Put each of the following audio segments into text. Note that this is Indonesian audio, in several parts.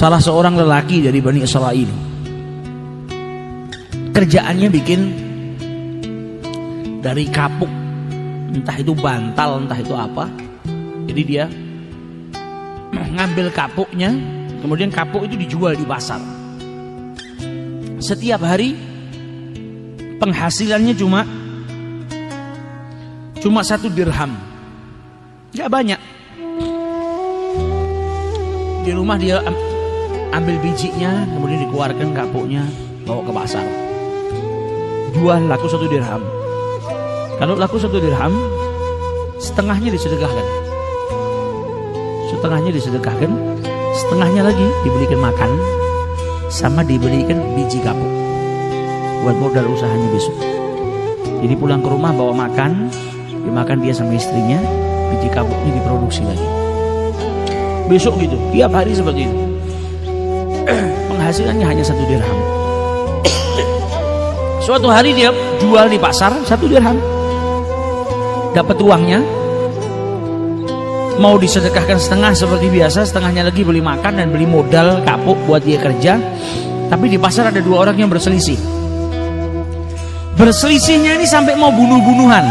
salah seorang lelaki dari Bani Israel. Kerjaannya bikin dari kapuk, entah itu bantal, entah itu apa. Jadi dia ngambil kapuknya, kemudian kapuk itu dijual di pasar. Setiap hari penghasilannya cuma 1 dirham, gak banyak. Di rumah dia ambil bijinya, kemudian dikeluarkan kapuknya, bawa ke pasar, jual, laku 1 dirham. Kalau laku 1 dirham, setengahnya disedekahkan, setengahnya lagi dibelikan makan, sama dibelikan biji kapuk buat modal usahanya besok. Jadi pulang ke rumah bawa makan, dimakan dia sama istrinya, biji kapuknya diproduksi lagi. Besok gitu, tiap hari seperti itu. Penghasilannya hanya 1 dirham. Suatu hari dia jual di pasar 1 dirham, dapat uangnya, mau disedekahkan setengah seperti biasa, setengahnya lagi beli makan dan beli modal kapuk buat dia kerja. Tapi di pasar ada 2 orang yang berselisih. Berselisihnya ini sampai mau bunuh-bunuhan.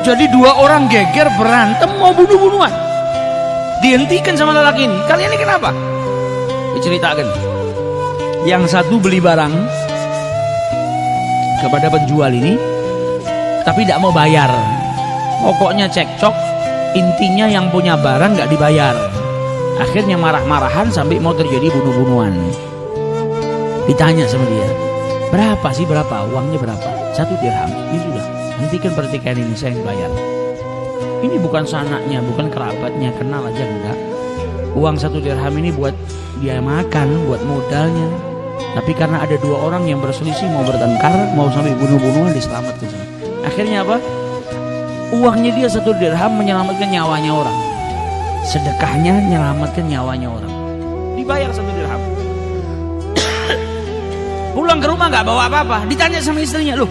Jadi 2 orang geger berantem mau bunuh-bunuhan. Dihentikan sama lelaki ini. Kalian ini kenapa? Diceritakan. Yang satu beli barang kepada penjual ini, tapi tidak mau bayar. Pokoknya cekcok, intinya yang punya barang nggak dibayar. Akhirnya marah-marahan sampai mau terjadi bunuh-bunuhan. Ditanya sama dia, berapa sih, berapa? Uangnya berapa? 1 dirham. Ini sudah, hentikan pertikaian ini, saya yang bayar. Ini bukan sanaknya, bukan kerabatnya, kenal aja enggak. Uang 1 dirham ini buat dia makan, buat modalnya. Tapi karena ada 2 orang yang berselisih, mau bertengkar, mau sampai bunuh-bunuhan, diselamatkan. Akhirnya apa? Uangnya dia 1 dirham menyelamatkan nyawanya orang. Sedekahnya menyelamatkan nyawanya orang. Dibayar 1 dirham. Pulang ke rumah nggak bawa apa-apa. Ditanya sama istrinya, loh,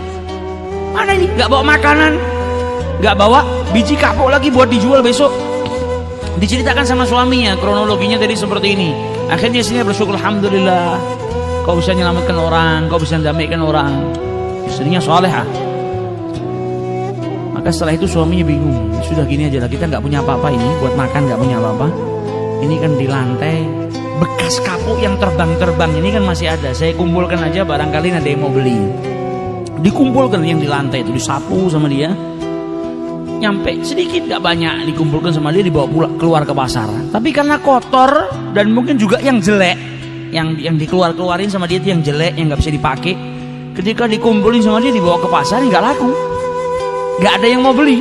mana ini? Nggak bawa makanan, nggak bawa biji kapuk lagi buat dijual besok. Diceritakan sama suaminya, kronologinya tadi seperti ini. Akhirnya istrinya bersyukur, alhamdulillah, kau bisa menyelamatkan orang, kau bisa mendamaikan orang. Istrinya solehah. Maka setelah itu suaminya bingung, sudah gini aja lah, kita nggak punya apa-apa ini, buat makan nggak punya apa-apa. Ini kan di lantai bekas kapuk yang terbang-terbang ini kan masih ada. Saya kumpulkan aja, barangkali ada yang mau beli. Dikumpulkan yang di lantai itu, disapu sama dia. Nyampe sedikit gak banyak, dikumpulkan sama dia, dibawa pulang keluar ke pasar. Tapi karena kotor dan mungkin juga yang jelek, yang dikeluarin sama dia itu yang jelek, yang nggak bisa dipakai. Ketika dikumpulin sama dia, dibawa ke pasar, nggak laku, nggak ada yang mau beli.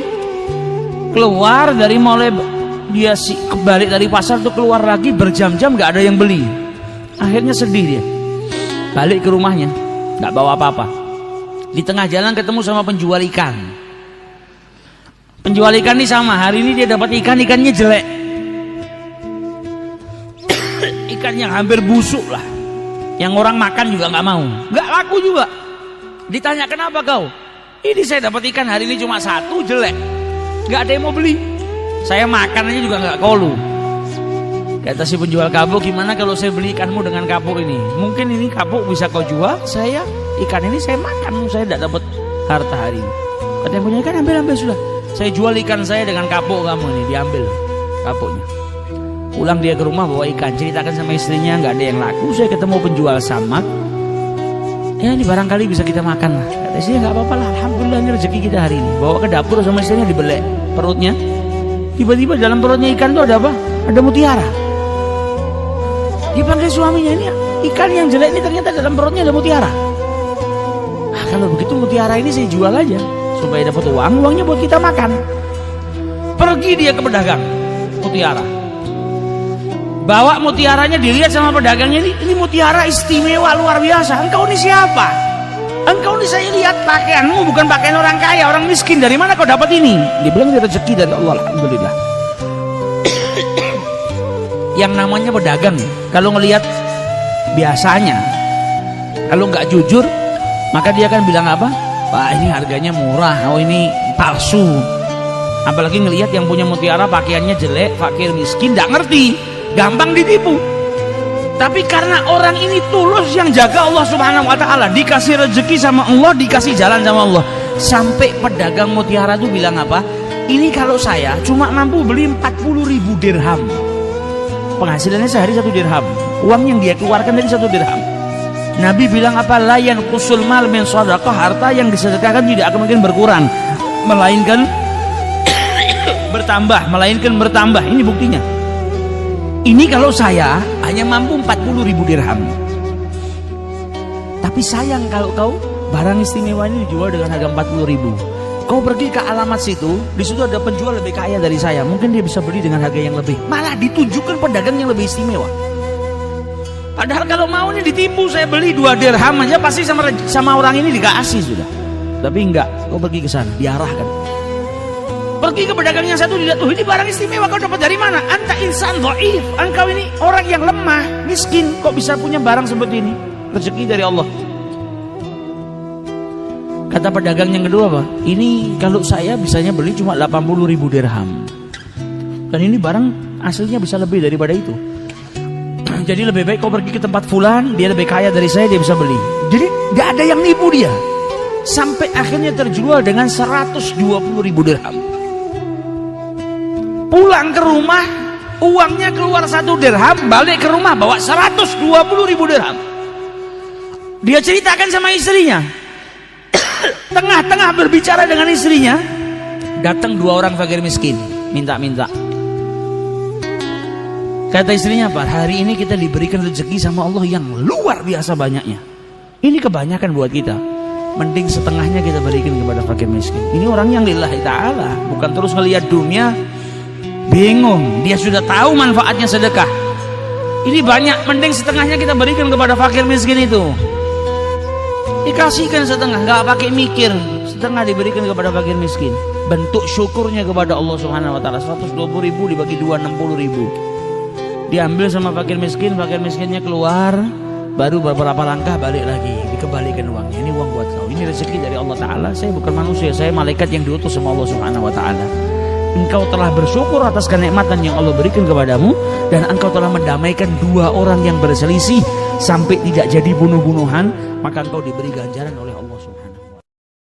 Keluar dari mulai dia kembali dari pasar tuh, keluar lagi berjam-jam nggak ada yang beli. Akhirnya sedih dia, balik ke rumahnya, nggak bawa apa-apa. Di tengah jalan ketemu sama penjual ikan. Penjual ikan ini sama, hari ini dia dapat ikan, ikannya jelek. Ikan yang hampir busuk lah, yang orang makan juga nggak mau, nggak laku juga. Ditanya, kenapa kau? Ini saya dapat ikan hari ini cuma 1, jelek, nggak ada yang mau beli. Saya makan aja juga nggak kolu. Kata si penjual kapuk, gimana kalau saya beli ikanmu dengan kapuk ini? Mungkin ini kapuk bisa kau jual, saya ikan ini saya makan, saya tidak dapat harta hari ini. Kata yang punya ikan, ambil sudah. Saya jual ikan saya dengan kapuk kamu ini, diambil kapuknya. Pulang dia ke rumah bawa ikan, ceritakan sama istrinya, nggak ada yang laku. Saya ketemu penjual samak, ya ini barangkali bisa kita makan lah. Kata istrinya, nggak apa-apa lah, alhamdulillah ini rezeki kita hari ini. Bawa ke dapur sama istrinya, dibelek perutnya. Tiba-tiba dalam perutnya ikan itu ada apa? Ada mutiara. Dipanggil suaminya, ini ikan yang jelek ini ternyata dalam perutnya ada mutiara. Ah, kalau begitu mutiara ini saya jual aja supaya dapat uang, uangnya buat kita makan. Pergi dia ke pedagang mutiara, bawa mutiaranya, dilihat sama pedagangnya, ini mutiara istimewa luar biasa. Engkau ini siapa? Engkau ini saya lihat pakaianmu bukan pakaian orang kaya, orang miskin. Dari mana kau dapat ini? Dia bilang ini rezeki dari Allah, alhamdulillah. Yang namanya pedagang, kalau ngelihat biasanya, kalau nggak jujur, maka dia akan bilang apa? Wah, ini harganya murah, oh ini palsu. Apalagi ngelihat yang punya mutiara pakaiannya jelek, fakir miskin, nggak ngerti. gampang ditipu. Tapi karena orang ini tulus yang jaga Allah Subhanahu wa taala, dikasih rezeki sama Allah, dikasih jalan sama Allah. Sampai pedagang mutiara itu bilang apa? Ini kalau saya cuma mampu beli 40.000 dirham. Penghasilannya sehari 1 dirham. Uang yang dia keluarkan dari 1 dirham. Nabi bilang apa? La yanqusul mal min shadaqah, harta yang disedekahkan tidak akan mungkin berkurang, melainkan bertambah. Ini buktinya. Ini kalau saya hanya mampu 40.000 dirham. Tapi sayang kalau kau barang istimewa ini dijual dengan harga 40.000. Kau pergi ke alamat situ, di situ ada penjual lebih kaya dari saya. Mungkin dia bisa beli dengan harga yang lebih. Malah ditunjukkan pedagang yang lebih istimewa. Padahal kalau mau nih ditipu, saya beli 2 dirham aja pasti sama orang ini dikasih sudah. Tapi enggak, kau pergi ke sana, diarahkan. Pergi ke pedagang yang satu, dilihat, ini barang istimewa, kau dapat dari mana? Anta insan dhaif, engkau ini orang yang lemah, miskin, kok bisa punya barang seperti ini? Rezeki dari Allah. Kata pedagang yang kedua apa? Ini kalau saya bisanya beli cuma 80.000 dirham. Dan ini barang aslinya bisa lebih daripada itu. Jadi lebih baik kau pergi ke tempat fulan, dia lebih kaya dari saya, dia bisa beli. Jadi gak ada yang nipu dia. Sampai akhirnya terjual dengan 120.000 dirham. Pulang ke rumah, uangnya keluar 1 dirham, balik ke rumah bawa 120.000 dirham. Dia ceritakan sama istrinya. Tengah-tengah berbicara dengan istrinya, datang 2 orang fakir miskin, minta-minta. Kata istrinya apa? Hari ini kita diberikan rezeki sama Allah yang luar biasa banyaknya. Ini kebanyakan buat kita. Mending setengahnya kita berikan kepada fakir miskin. Ini orang yang lillahi ta'ala, bukan terus ngelihat dunia bingung. Dia sudah tahu manfaatnya sedekah. Ini banyak, mending setengahnya kita berikan kepada fakir miskin itu. Dikasihkan setengah, nggak pakai mikir. Setengah diberikan kepada fakir miskin. Bentuk syukurnya kepada Allah Subhanahu wa taala. 120.000 dibagi 2, 60.000. Diambil sama fakir miskinnya keluar, baru beberapa langkah balik lagi, dikembalikan uangnya. Ini uang buat kau, ini rezeki dari Allah Ta'ala. Saya bukan manusia, saya malaikat yang diutus sama Allah Subhanahu wa Ta'ala. Engkau telah bersyukur atas kenikmatan yang Allah berikan kepadamu, dan engkau telah mendamaikan 2 orang yang berselisih sampai tidak jadi bunuh-bunuhan, maka engkau diberi ganjaran oleh Allah Subhanahu wa Ta'ala.